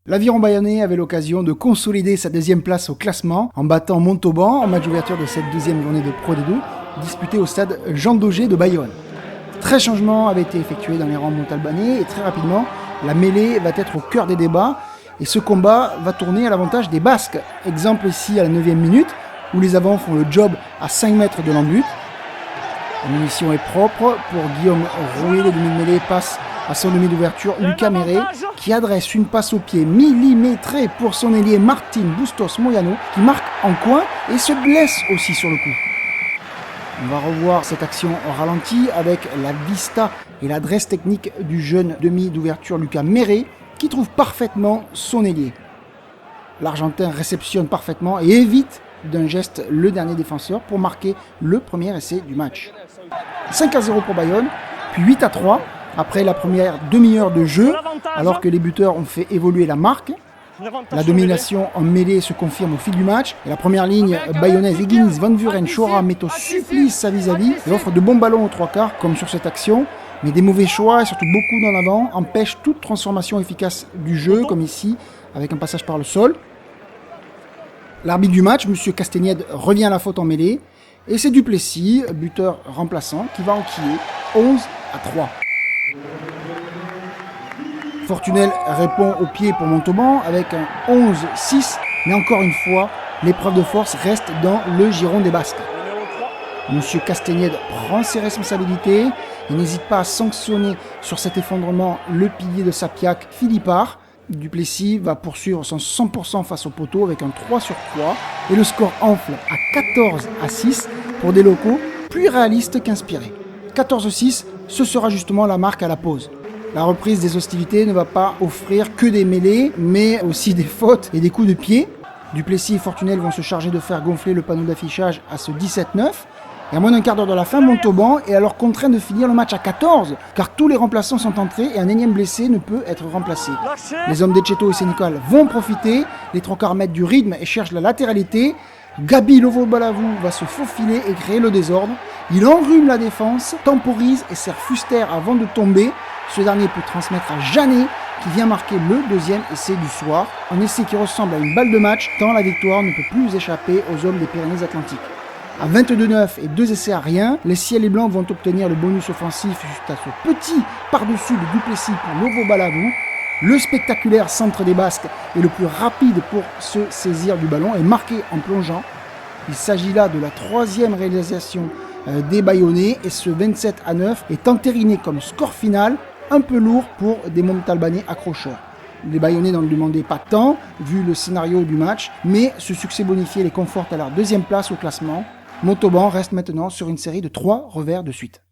L'Aviron Bayonnais avait l'occasion de consolider sa deuxième place au classement en battant Montauban en match d'ouverture de cette deuxième journée de Pro D2 disputée au stade Jean Daugé de Bayonne. 13 changements avaient été effectués dans les rangs montalbanais et très rapidement, la mêlée va être au cœur des débats et ce combat va tourner à l'avantage des Basques. Exemple ici à la 9e minute où les avants font le job à 5 mètres de l'embut. La munition est propre pour Guillaume Rouet, le demi-mêlée passe à son demi d'ouverture, Lucas Méré, qui adresse une passe au pied millimétrée pour son ailier Martin Bustos Moyano, qui marque en coin et se blesse aussi sur le coup. On va revoir cette action au ralenti avec la vista et l'adresse technique du jeune demi d'ouverture Lucas Méré, qui trouve parfaitement son ailier. L'Argentin réceptionne parfaitement et évite d'un geste le dernier défenseur pour marquer le premier essai du match. 5-0 pour Bayonne, puis 8-3 après la première demi-heure de jeu, alors que les buteurs ont fait évoluer la marque. La domination en mêlée se confirme au fil du match. Et la première ligne bayonnaise, Eguinis, Van Vuren, Chora met au supplice sa vis-à-vis et offre de bons ballons aux trois quarts, comme sur cette action. Mais des mauvais choix, et surtout beaucoup dans l'avant, empêchent toute transformation efficace du jeu, comme ici, avec un passage par le sol. L'arbitre du match, M. Castagnède, revient à la faute en mêlée. Et c'est Duplessis, buteur remplaçant, qui va enquiller 11-3. Fortunel répond au pied pour Montauban avec un 11-6, mais encore une fois, l'épreuve de force reste dans le giron des Basques. Monsieur Castagnède prend ses responsabilités et n'hésite pas à sanctionner sur cet effondrement le pilier de Sapiac, Philippard. Duplessis va poursuivre son 100% face au poteau avec un 3-3 et le score enfle à 14-6 pour des locaux plus réalistes qu'inspirés. 14-6, ce sera justement la marque à la pause. La reprise des hostilités ne va pas offrir que des mêlées, mais aussi des fautes et des coups de pied. Duplessis et Fortunel vont se charger de faire gonfler le panneau d'affichage à ce 17-9. Et à moins d'un quart d'heure de la fin, Montauban est alors contraint de finir le match à 14, car tous les remplaçants sont entrés et un énième blessé ne peut être remplacé. Les hommes d'Etcheto et Sénécal vont profiter, les trois quarts mettent du rythme et cherchent la latéralité. Gabi Lovo-Balavou va se faufiler et créer le désordre. Il enrhume la défense, temporise et sert Fuster avant de tomber. Ce dernier peut transmettre à Janet, qui vient marquer le deuxième essai du soir. Un essai qui ressemble à une balle de match, tant la victoire ne peut plus échapper aux hommes des Pyrénées-Atlantiques. À 22-9 et 2 essais à rien, les Ciels et Blancs vont obtenir le bonus offensif juste à ce petit par-dessus de Duplessis pour Lovo-Balavou. Le spectaculaire centre des Basques est le plus rapide pour se saisir du ballon et marquer en plongeant. Il s'agit là de la troisième réalisation des Bayonnais et ce 27-9 est entériné comme score final, un peu lourd pour des Montalbanais accrocheurs. Les Bayonnais n'en demandaient pas tant, vu le scénario du match, mais ce succès bonifié les conforte à leur deuxième place au classement. Montauban reste maintenant sur une série de 3 revers de suite.